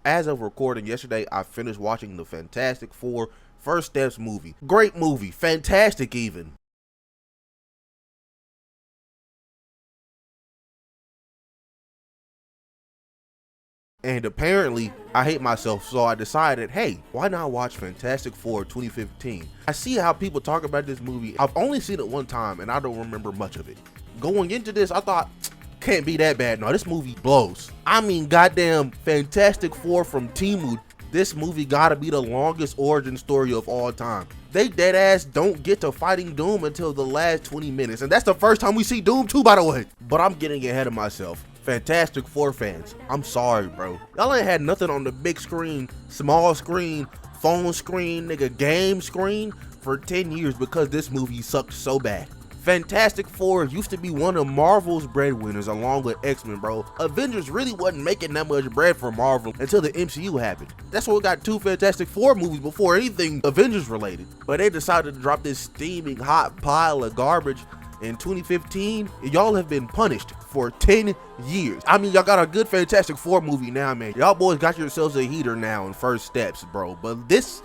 As of recording yesterday, I finished watching the Fantastic Four First Steps movie. Great movie, fantastic even. And apparently, I hate myself, so I decided, hey, why not watch Fantastic Four 2015? I see how people talk about this movie. I've only seen it one time, and I don't remember much of it. Going into this, I thought, can't be that bad. No, this movie blows. I mean, goddamn Fantastic Four from Temu. This movie gotta be the longest origin story of all time. They dead ass don't get to fighting Doom until the last 20 minutes, and that's the first time we see Doom 2, by the way. But I'm getting ahead of myself. Fantastic Four fans, I'm sorry, bro. Y'all ain't had nothing on the big screen, small screen, phone screen, nigga, game screen for 10 years because this movie sucked so bad. Fantastic Four used to be one of Marvel's breadwinners along with X-Men, bro. Avengers really wasn't making that much bread for Marvel until the MCU happened. That's why we got 2 Fantastic Four movies before anything Avengers related. But they decided to drop this steaming hot pile of garbage in 2015. Y'all have been punished for 10 years. I mean, y'all got a good Fantastic Four movie now, man. Y'all boys got yourselves a heater now in First Steps, bro. But this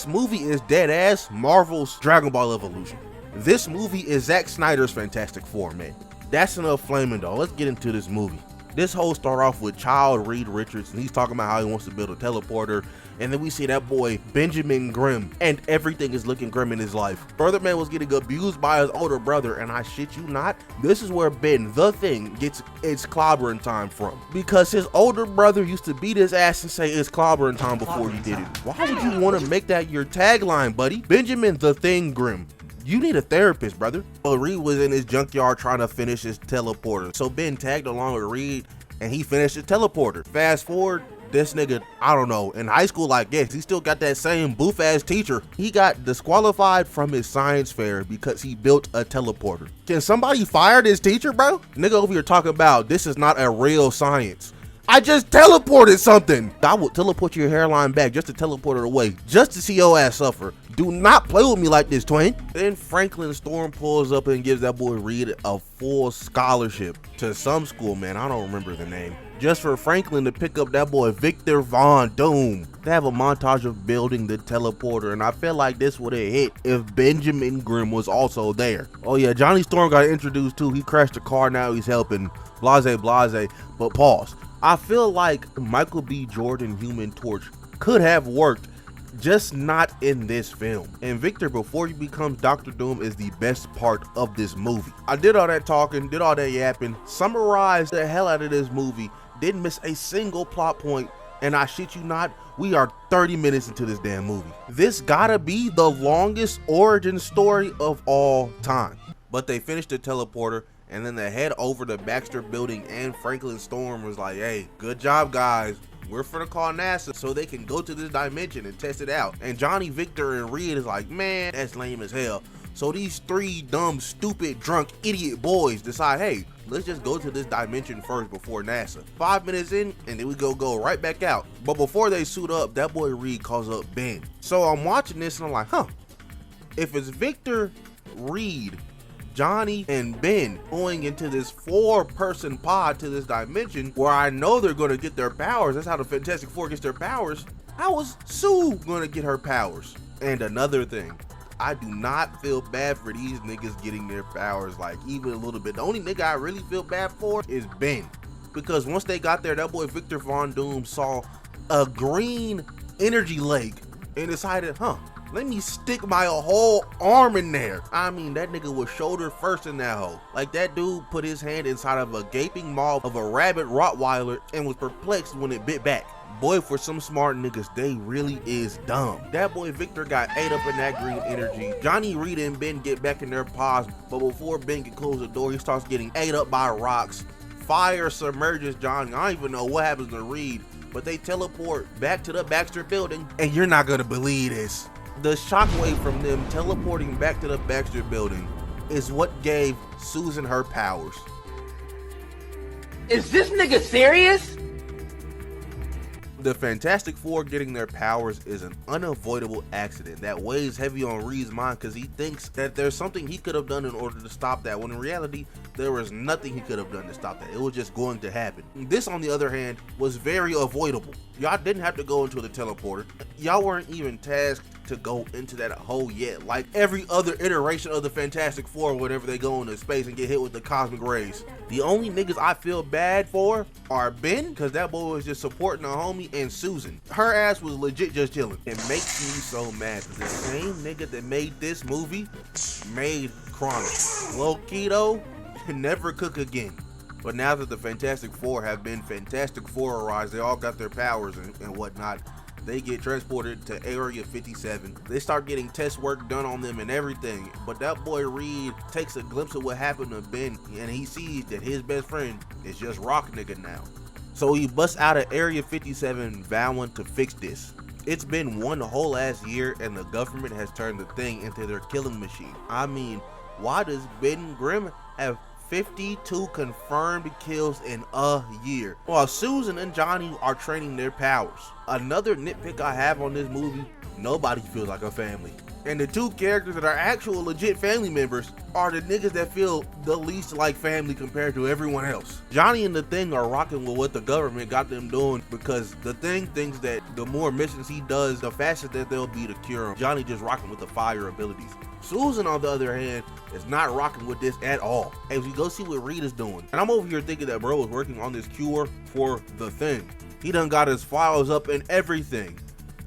movie is dead ass Marvel's Dragon Ball Evolution. This movie is Zack Snyder's Fantastic Four, man. That's enough flaming, though. Let's get into this movie. This whole start off with Child Reed Richards, and he's talking about how he wants to build a teleporter. And then we see that boy, Benjamin Grimm, and everything is looking grim in his life. Brother Man was getting abused by his older brother, and I shit you not, this is where Ben, the Thing, gets its clobbering time from. Because his older brother used to beat his ass and say it's clobbering time before he did it. Why would you want to make that your tagline, buddy? Benjamin the Thing Grimm. You need a therapist, brother. Well, Reed was in his junkyard trying to finish his teleporter. So Ben tagged along with Reed and he finished his teleporter. Fast forward, this nigga, I don't know, in high school, I guess, he still got that same boof ass teacher. He got disqualified from his science fair because he built a teleporter. Can somebody fire this teacher, bro? Nigga over here talking about this is not a real science. I just teleported something. I would teleport your hairline back just to teleport it away, just to see your ass suffer. Do not play with me like this, twin. Then Franklin Storm pulls up and gives that boy Reed a full scholarship to some school, man. I don't remember the name. Just for Franklin to pick up that boy Victor Von Doom. They have a montage of building the teleporter, and I feel like this would have hit if Benjamin Grimm was also there. Oh yeah, Johnny Storm got introduced too. He crashed the car, now he's helping. Blase, blase, but pause. I feel like Michael B. Jordan Human Torch could have worked, just not in this film. And Victor, before he becomes Dr. Doom, is the best part of this movie. I did all that talking, did all that yapping, summarized the hell out of this movie, didn't miss a single plot point, and I shit you not, we are 30 minutes into this damn movie. This gotta be the longest origin story of all time. But they finished the teleporter, and then they head over to Baxter Building, and Franklin Storm was like, hey, good job, guys. We're finna call NASA so they can go to this dimension and test it out. And Johnny, Victor, and Reed is like, man, that's lame as hell. So these 3 dumb, stupid, drunk, idiot boys decide, hey, let's just go to this dimension first before NASA. 5 minutes in, and then we go right back out. But before they suit up, that boy Reed calls up Ben. So I'm watching this and I'm like, huh, if it's Victor, Reed, Johnny, and Ben going into this 4-person pod to this dimension where I know they're going to get their powers. That's how the Fantastic Four gets their powers. How is Sue going to get her powers? And another thing, I do not feel bad for these niggas getting their powers, like even a little bit. The only nigga I really feel bad for is Ben. Because once they got there, that boy Victor Von Doom saw a green energy lake and decided, huh, let me stick my whole arm in there. I mean, that nigga was shoulder first in that hole. Like, that dude put his hand inside of a gaping maw of a rabid Rottweiler and was perplexed when it bit back. Boy, for some smart niggas, they really is dumb. That boy Victor got ate up in that green energy. Johnny, Reed, and Ben get back in their pods, but before Ben can close the door, he starts getting ate up by rocks. Fire submerges Johnny. I don't even know what happens to Reed, but they teleport back to the Baxter Building, and you're not gonna believe this. The shockwave from them teleporting back to the Baxter Building is what gave Susan her powers. Is this nigga serious? The Fantastic Four getting their powers is an unavoidable accident that weighs heavy on Reed's mind because he thinks that there's something he could have done in order to stop that, when in reality, there was nothing he could have done to stop that. It was just going to happen. This, on the other hand, was very avoidable. Y'all didn't have to go into the teleporter. Y'all weren't even tasked to go into that hole yet, like every other iteration of the Fantastic Four whenever they go into space and get hit with the cosmic rays. The only niggas I feel bad for are Ben, because that boy was just supporting a homie, and Susan. Her ass was legit just chilling. It makes me so mad because the same nigga that made this movie made Chronic. Low keto, never cook again. But now that the Fantastic Four have been Fantastic Fourized, they all got their powers and whatnot, they get transported to Area 57. They start getting test work done on them and everything. But that boy Reed takes a glimpse of what happened to Ben, and he sees that his best friend is just Rock Nigga now. So he busts out of Area 57 vowing to fix this. It's been one whole ass year and the government has turned the thing into their killing machine. I mean, why does Ben Grimm have 52 confirmed kills in a year, while Susan and Johnny are training their powers? Another nitpick I have on this movie, nobody feels like a family. And the two characters that are actual legit family members are the niggas that feel the least like family compared to everyone else. Johnny and the Thing are rocking with what the government got them doing because the Thing thinks that the more missions he does, the faster that they'll be to cure him. Johnny just rocking with the fire abilities. Susan, on the other hand, is not rocking with this at all. As we go see what Reed is doing. And I'm over here thinking that bro is working on this cure for the Thing. He done got his files up and everything,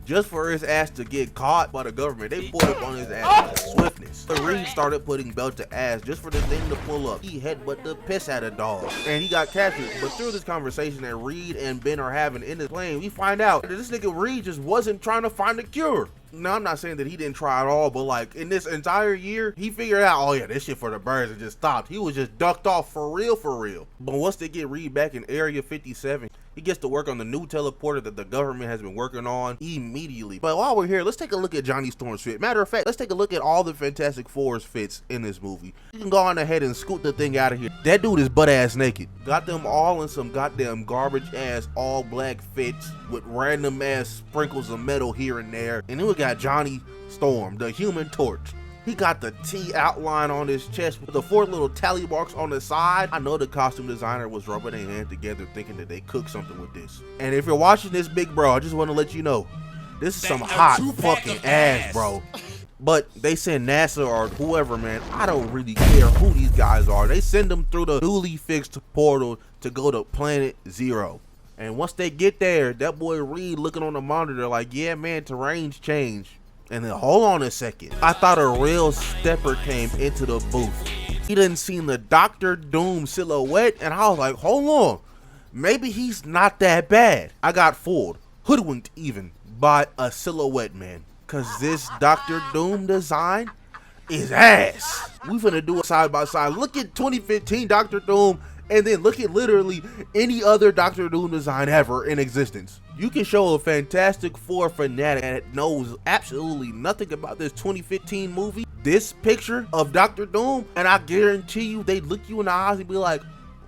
just for his ass to get caught by the government. They pulled up on his ass with swiftness. But Reed started putting belt to ass just for the Thing to pull up. He headbutt the piss out of dog, and he got captured. But through this conversation that Reed and Ben are having in this plane, we find out that this nigga Reed just wasn't trying to find a cure. Now, I'm not saying that he didn't try at all, but like in this entire year, he figured out, oh yeah, this shit for the birds, and just stopped. He was just ducked off for real, for real. But once they get Reed back in Area 57, he gets to work on the new teleporter that the government has been working on immediately. But while we're here, let's take a look at Johnny Storm's fit. Matter of fact, let's take a look at all the Fantastic Four's fits in this movie. You can go on ahead and scoot the Thing out of here. That dude is butt ass naked. Got them all in some goddamn garbage ass all black fits with random ass sprinkles of metal here and there. And then we got Johnny Storm, the Human Torch. He got the T outline on his chest with the 4 little tally marks on the side. I know the costume designer was rubbing their hands together thinking that they cooked something with this. And if you're watching this, big bro, I just want to let you know, this is some hot fucking ass, bro. But they send NASA or whoever, man, I don't really care who these guys are. They send them through the newly fixed portal to go to Planet Zero. And once they get there, that boy Reed looking on the monitor like, yeah, man, terrain's changed. And then hold on a second. I thought a real stepper came into the booth. He didn't see the Dr. Doom silhouette, and I was like, hold on. Maybe he's not that bad. I got fooled, hoodwinked even, by a silhouette, man. Cause this Dr. Doom design is ass. We finna do it side by side. Look at 2015 Dr. Doom, and then look at literally any other Dr. Doom design ever in existence. You can show a Fantastic Four fanatic that knows absolutely nothing about this 2015 movie this picture of Dr. Doom, and I guarantee you they'd look you in the eyes and be like,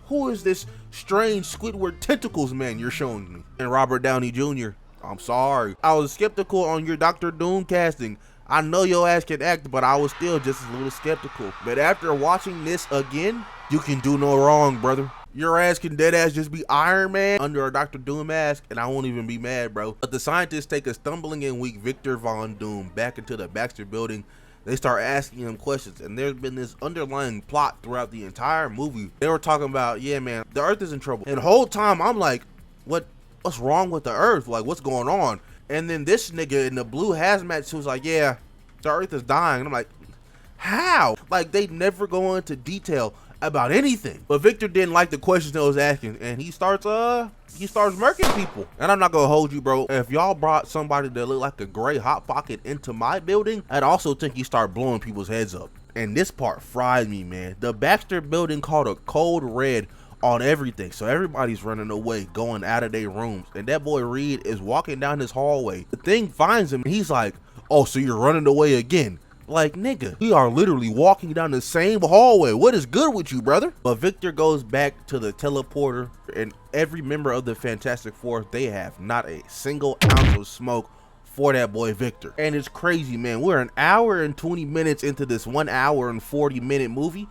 who is this strange Squidward tentacles man you're showing me? And Robert Downey Jr., I'm sorry, I was skeptical on your Dr. Doom casting. I know your ass can act, but I was still just a little skeptical. But after watching this again, you can do no wrong, brother. Your ass can dead ass just be Iron Man under a Dr. Doom mask, and I won't even be mad, bro. But the scientists take a stumbling and weak Victor Von Doom back into the Baxter building. They start asking him questions, and there's been this underlying plot throughout the entire movie. They were talking about, yeah, man, the Earth is in trouble. And the whole time, I'm like, what's wrong with the Earth? Like, what's going on? And then this nigga in the blue hazmat suit was like, yeah, the Earth is dying. And I'm like, how? Like, they never go into detail about anything. But Victor didn't like the questions that I was asking, and he starts murking people. And I'm not gonna hold you, bro. If y'all brought somebody that looked like a gray hot pocket into my building, I'd also think he start blowing people's heads up. And this part fried me, man. The Baxter building caught a cold red on everything, so everybody's running away, going out of their rooms, and that boy Reed is walking down this hallway. The Thing finds him, and he's like, oh, so you're running away again? Like, nigga, we are literally walking down the same hallway. What is good with you, brother? But Victor goes back to the teleporter, and every member of the Fantastic Four, they have not a single ounce of smoke for that boy Victor. And it's crazy, man. We're an hour and 20 minutes into this 1 hour and 40-minute movie,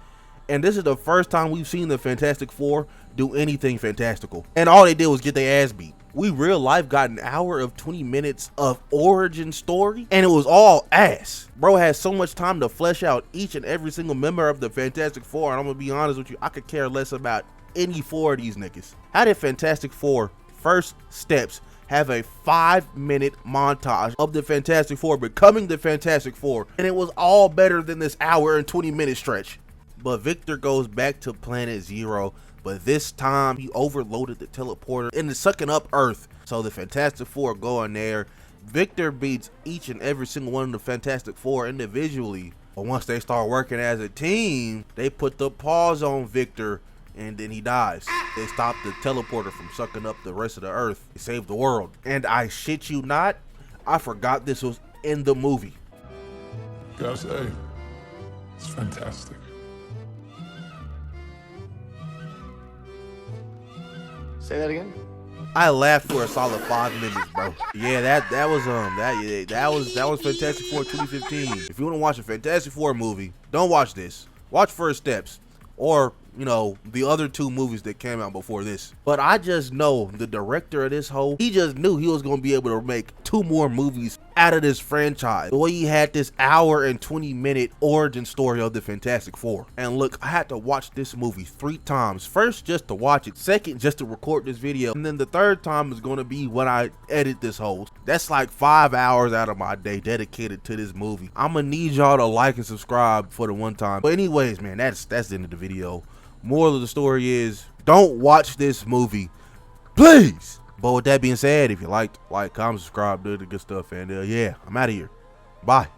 and this is the first time we've seen the Fantastic Four do anything fantastical. And all they did was get their ass beat. We real life got an hour of 20 minutes of origin story, and it was all ass. Bro has so much time to flesh out each and every single member of the Fantastic Four, and I'm gonna be honest with you, I could care less about any four of these niggas. How did Fantastic Four first steps have a 5-minute montage of the Fantastic Four becoming the Fantastic Four, and it was all better than this hour and 20-minute stretch? But Victor goes back to Planet Zero, but this time he overloaded the teleporter and is sucking up Earth. So the Fantastic Four go in there. Victor beats each and every single one of the Fantastic Four individually, but once they start working as a team, they put the pause on Victor, and then he dies. They stop the teleporter from sucking up the rest of the Earth. They saved the world. And I shit you not, I forgot this was in the movie. Gotta say, it's fantastic. Say that again? I laughed for a solid 5 minutes, bro. Yeah, that was Fantastic Four 2015. If you want to watch a Fantastic Four movie, don't watch this. Watch First Steps, or you know, the other 2 movies that came out before this. But I just know the director of this whole, he just knew he was gonna be able to make 2 more movies out of this franchise. The way he had this hour and 20-minute origin story of the Fantastic Four. And look, I had to watch this movie 3 times. First, just to watch it. Second, just to record this video. And then the third time is gonna be when I edit this whole. That's like 5 hours out of my day dedicated to this movie. I'm gonna need y'all to like and subscribe for the one time. But anyways, man, that's the end of the video. Moral of the story is, don't watch this movie, please. But with that being said, if you liked, like, comment, subscribe, do the good stuff, and yeah, I'm out of here. Bye.